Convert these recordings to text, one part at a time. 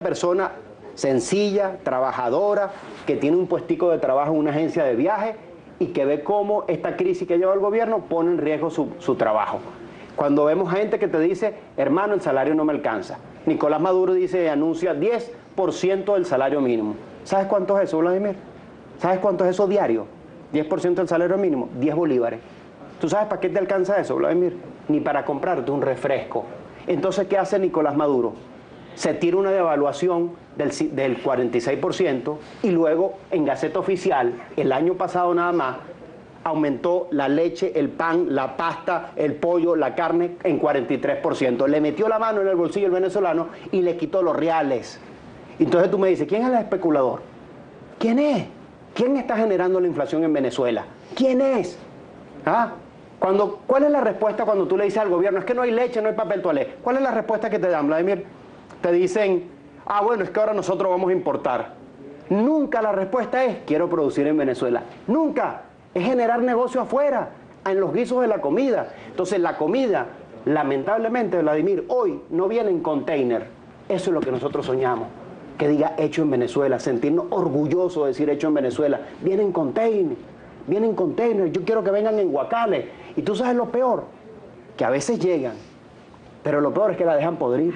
persona sencilla, trabajadora, que tiene un puestico de trabajo en una agencia de viaje y que ve cómo esta crisis que lleva el gobierno pone en riesgo su trabajo. Cuando vemos gente que te dice, hermano, el salario no me alcanza. Nicolás Maduro dice, anuncia 10% del salario mínimo. ¿Sabes cuánto es eso, Vladimir? ¿Sabes cuánto es eso diario? 10% del salario mínimo, 10 bolívares. ¿Tú sabes para qué te alcanza eso, Vladimir? Ni para comprarte un refresco. Entonces, ¿qué hace Nicolás Maduro? Se tira una devaluación del 46% y luego en Gaceta Oficial, el año pasado nada más, aumentó la leche, el pan, la pasta, el pollo, la carne en 43%. Le metió la mano en el bolsillo el venezolano y le quitó los reales. Entonces tú me dices, ¿quién es el especulador? ¿Quién es? ¿Quién está generando la inflación en Venezuela? ¿Quién es? ¿Ah? ¿Cuál es la respuesta cuando tú le dices al gobierno, es que no hay leche, no hay papel toalé? ¿Cuál es la respuesta que te dan, Vladimir? Te dicen, ah, bueno, es que ahora nosotros vamos a importar. Nunca la respuesta es, quiero producir en Venezuela. Nunca. Es generar negocio afuera, en los guisos de la comida. Entonces la comida, lamentablemente, Vladimir, hoy no viene en container. Eso es lo que nosotros soñamos. Que diga hecho en Venezuela, sentirnos orgullosos de decir hecho en Venezuela. Viene en container, yo quiero que vengan en guacales. Y tú sabes lo peor, que a veces llegan, pero lo peor es que la dejan podrir.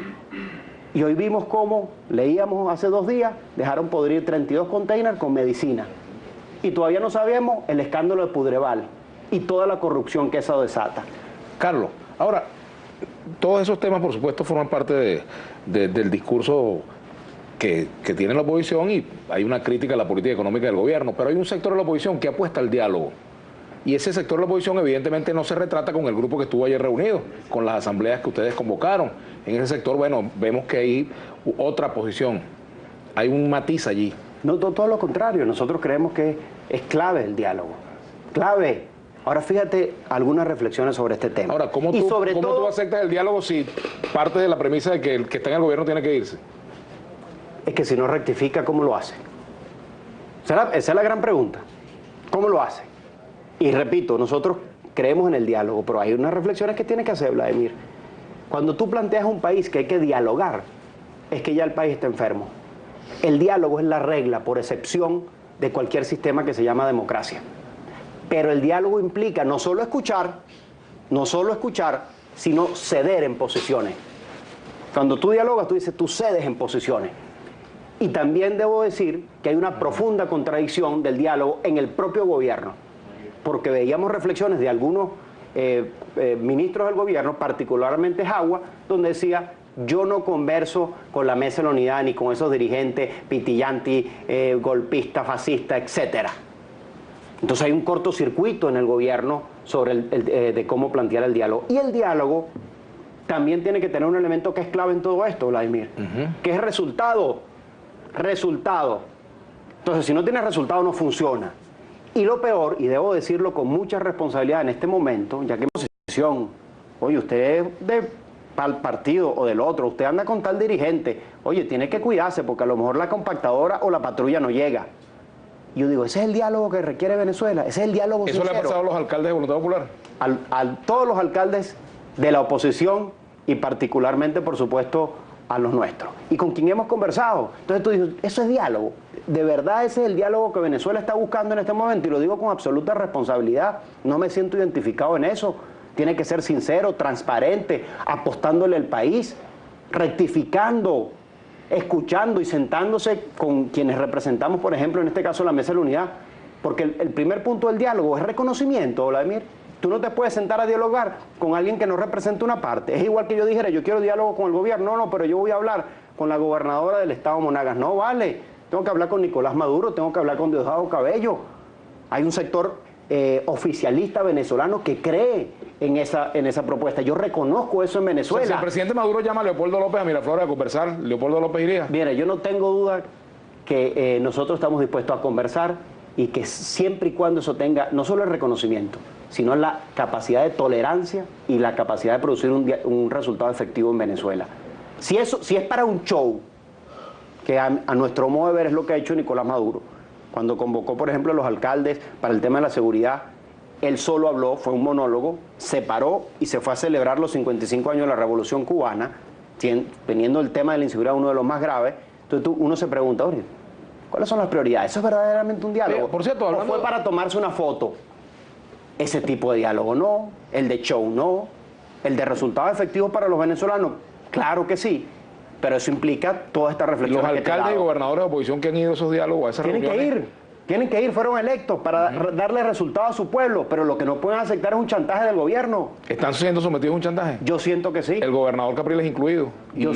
Y hoy vimos cómo, leíamos hace 2 días, dejaron podrir 32 containers con medicina. Y todavía no sabemos el escándalo de Pudreval y toda la corrupción que eso desata. Carlos, ahora, todos esos temas, por supuesto, forman parte del discurso que tiene la oposición y hay una crítica a la política económica del gobierno, pero hay un sector de la oposición que apuesta al diálogo. Y ese sector de la oposición evidentemente no se retrata con el grupo que estuvo ayer reunido, con las asambleas que ustedes convocaron. En ese sector, bueno, vemos que hay otra posición, hay un matiz allí. No, todo lo contrario, nosotros creemos que es clave el diálogo, clave. Ahora fíjate algunas reflexiones sobre este tema. Ahora, ¿cómo tú aceptas el diálogo si parte de la premisa de que el que está en el gobierno tiene que irse? Es que si no rectifica, ¿cómo lo hace? Esa es la gran pregunta. ¿Cómo lo hace? Y repito, nosotros creemos en el diálogo, pero hay unas reflexiones que tiene que hacer, Vladimir. Cuando tú planteas a un país que hay que dialogar, es que ya el país está enfermo. El diálogo es la regla, por excepción, de cualquier sistema que se llama democracia. Pero el diálogo implica no solo escuchar, sino ceder en posiciones. Cuando tú dialogas, tú dices, tú cedes en posiciones. Y también debo decir que hay una profunda contradicción del diálogo en el propio gobierno, porque veíamos reflexiones de algunos ministros del gobierno, particularmente Jagua, donde decía, yo no converso con la Mesa de la Unidad ni con esos dirigentes pitillantes, golpistas, fascistas, etcétera. Entonces hay un cortocircuito en el gobierno sobre de cómo plantear el diálogo. Y el diálogo también tiene que tener un elemento que es clave en todo esto, Vladimir, que es resultado. Entonces, si no tiene resultado, no funciona. Y lo peor, y debo decirlo con mucha responsabilidad en este momento, ya que en posición, oye, usted es de tal partido o del otro, usted anda con tal dirigente, oye, tiene que cuidarse porque a lo mejor la compactadora o la patrulla no llega. Y yo digo, ese es el diálogo que requiere Venezuela, ese es el diálogo sincero. ¿Eso le ha pasado a los alcaldes de Voluntad Popular? A todos los alcaldes de la oposición y particularmente, por supuesto, a los nuestros. Y con quien hemos conversado. Entonces tú dices, eso es diálogo. De verdad ese es el diálogo que Venezuela está buscando en este momento y lo digo con absoluta responsabilidad. No me siento identificado en eso. Tiene que ser sincero, transparente, apostándole al país, rectificando, escuchando y sentándose con quienes representamos, por ejemplo, en este caso la Mesa de la Unidad. Porque el primer punto del diálogo es reconocimiento, Vladimir. Tú no te puedes sentar a dialogar con alguien que no representa una parte. Es igual que yo dijera, yo quiero diálogo con el gobierno. No, pero yo voy a hablar con la gobernadora del estado Monagas. No, vale. Tengo que hablar con Nicolás Maduro, tengo que hablar con Diosdado Cabello. Hay un sector oficialista venezolano que cree en esa propuesta. Yo reconozco eso en Venezuela. O sea, si el presidente Maduro llama a Leopoldo López a Miraflores a conversar, ¿Leopoldo López iría? Mira, yo no tengo duda que nosotros estamos dispuestos a conversar y que siempre y cuando eso tenga no solo el reconocimiento, sino la capacidad de tolerancia y la capacidad de producir un resultado efectivo en Venezuela. Si es para un show, que a nuestro modo de ver es lo que ha hecho Nicolás Maduro, cuando convocó, por ejemplo, a los alcaldes para el tema de la seguridad, él solo habló, fue un monólogo, se paró y se fue a celebrar los 55 años de la Revolución Cubana, teniendo el tema de la inseguridad uno de los más graves. Entonces uno se pregunta, oye, ¿cuáles son las prioridades? ¿Eso es verdaderamente un diálogo? Por cierto, ¿O fue para tomarse una foto? Ese tipo de diálogo no, el de show no, el de resultados efectivos para los venezolanos, claro que sí, pero eso implica toda esta reflexión. Los alcaldes y gobernadores de oposición que han ido a esos diálogos, a esas reuniones, tienen que ir, fueron electos para darle resultados a su pueblo, pero lo que no pueden aceptar es un chantaje del gobierno. ¿Están siendo sometidos a un chantaje? Yo siento que sí. El gobernador Capriles incluido. Yo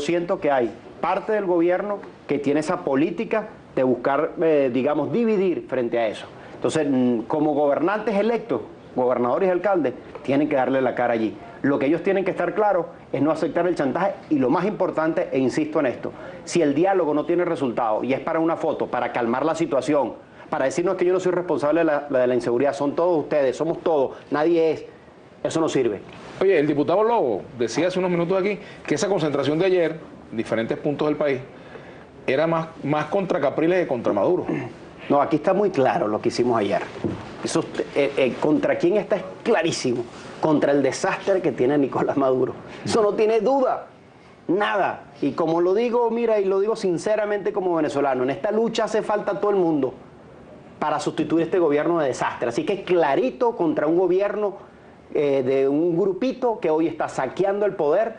siento que hay parte del gobierno que tiene esa política de buscar, digamos, dividir frente a eso. Entonces, como gobernantes electos, gobernadores y alcaldes, tienen que darle la cara allí. Lo que ellos tienen que estar claros es no aceptar el chantaje y lo más importante, e insisto en esto, si el diálogo no tiene resultado y es para una foto, para calmar la situación, para decirnos que yo no soy responsable de la inseguridad, son todos ustedes, somos todos, nadie es, eso no sirve. Oye, el diputado Lobo decía hace unos minutos aquí que esa concentración de ayer, en diferentes puntos del país, era más contra Capriles que contra Maduro. No, aquí está muy claro lo que hicimos ayer. Eso, contra quién está es clarísimo. Contra el desastre que tiene Nicolás Maduro. Eso no tiene duda. Nada. Y como lo digo, mira, y lo digo sinceramente como venezolano, en esta lucha hace falta todo el mundo para sustituir este gobierno de desastre. Así que clarito contra un gobierno de un grupito que hoy está saqueando el poder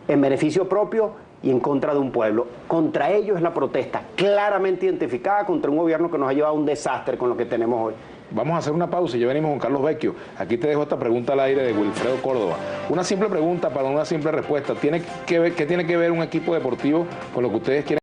en beneficio propio y en contra de un pueblo. Contra ellos es la protesta, claramente identificada contra un gobierno que nos ha llevado a un desastre con lo que tenemos hoy. Vamos a hacer una pausa y ya venimos con Carlos Vecchio. Aquí te dejo esta pregunta al aire de Wilfredo Córdoba. Una simple pregunta para una simple respuesta. ¿Qué tiene que ver un equipo deportivo con lo que ustedes quieren?